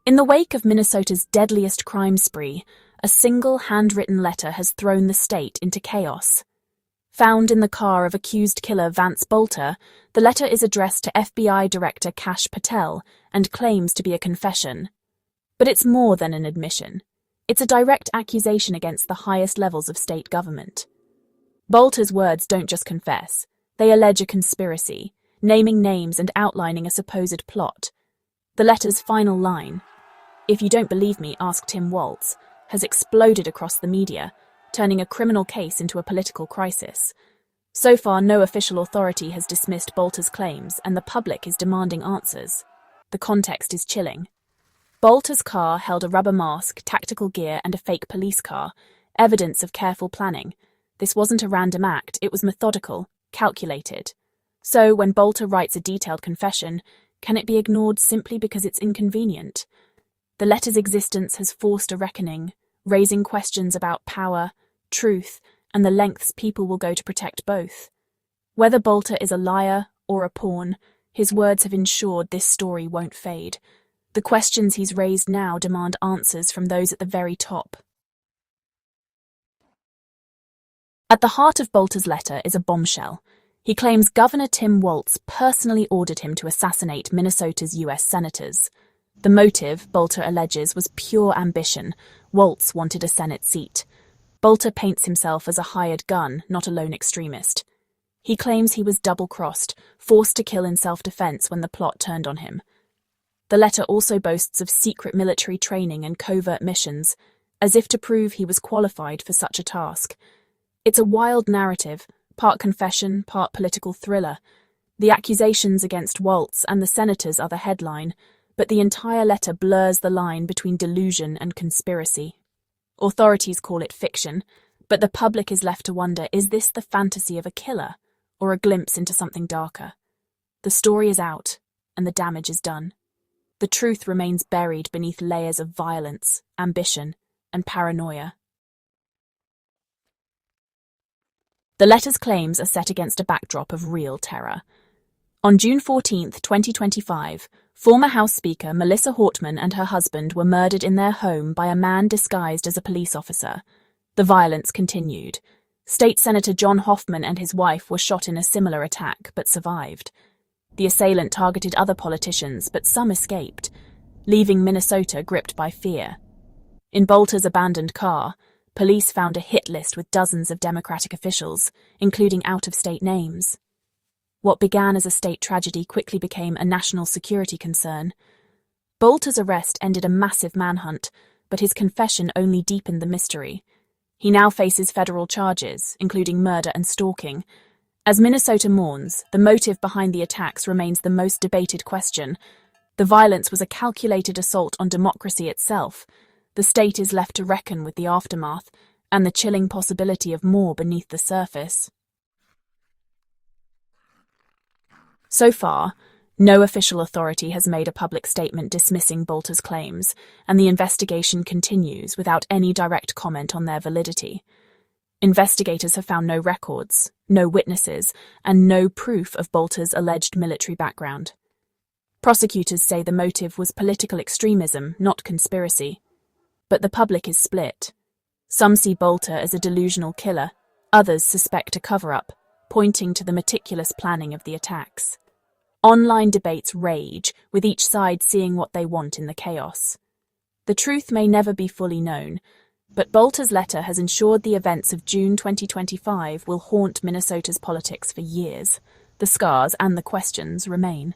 In the wake of Minnesota's deadliest crime spree, a single handwritten letter has thrown the state into chaos. Found in the car of accused killer Vance Boelter, the letter is addressed to FBI Director Kash Patel and claims to be a confession. But it's more than an admission. It's a direct accusation against the highest levels of state government. Boelter's words don't just confess, they allege a conspiracy, naming names and outlining a supposed plot. The letter's final line, "If you don't believe me, ask Tim Walz," has exploded across the media, turning a criminal case into a political crisis. So far, no official authority has dismissed Boelter's claims, and the public is demanding answers. The context is chilling. Boelter's car held a rubber mask, tactical gear, and a fake police car, evidence of careful planning. This wasn't a random act, it was methodical, calculated. So, when Boelter writes a detailed confession, can it be ignored simply because it's inconvenient? The letter's existence has forced a reckoning, raising questions about power, truth, and the lengths people will go to protect both. Whether Boelter is a liar or a pawn, his words have ensured this story won't fade. The questions he's raised now demand answers from those at the very top. At the heart of Boelter's letter is a bombshell. He claims Governor Tim Walz personally ordered him to assassinate Minnesota's U.S. senators. The motive, Boelter alleges, was pure ambition. Walz wanted a Senate seat. Boelter paints himself as a hired gun, not a lone extremist. He claims he was double-crossed, forced to kill in self-defense when the plot turned on him. The letter also boasts of secret military training and covert missions, as if to prove he was qualified for such a task. It's a wild narrative, part confession, part political thriller. The accusations against Walz and the senators are the headline, but the entire letter blurs the line between delusion and conspiracy. Authorities call it fiction, but the public is left to wonder, is this the fantasy of a killer, or a glimpse into something darker? The story is out, and the damage is done. The truth remains buried beneath layers of violence, ambition, and paranoia. The letter's claims are set against a backdrop of real terror. On June 14, 2025, former House Speaker Melissa Hortman and her husband were murdered in their home by a man disguised as a police officer. The violence continued. State Senator John Hoffman and his wife were shot in a similar attack, but survived. The assailant targeted other politicians, but some escaped, leaving Minnesota gripped by fear. In Boelter's abandoned car, police found a hit list with dozens of Democratic officials, including out-of-state names. What began as a state tragedy quickly became a national security concern. Boelter's arrest ended a massive manhunt, but his confession only deepened the mystery. He now faces federal charges, including murder and stalking. As Minnesota mourns, the motive behind the attacks remains the most debated question. The violence was a calculated assault on democracy itself. The state is left to reckon with the aftermath, and the chilling possibility of more beneath the surface. So far, no official authority has made a public statement dismissing Boelter's claims, and the investigation continues without any direct comment on their validity. Investigators have found no records, no witnesses, and no proof of Boelter's alleged military background. Prosecutors say the motive was political extremism, not conspiracy. But the public is split. Some see Boelter as a delusional killer, others suspect a cover-up, pointing to the meticulous planning of the attacks. Online debates rage, with each side seeing what they want in the chaos. The truth may never be fully known, but Boelter's letter has ensured the events of June 2025 will haunt Minnesota's politics for years. The scars and the questions remain.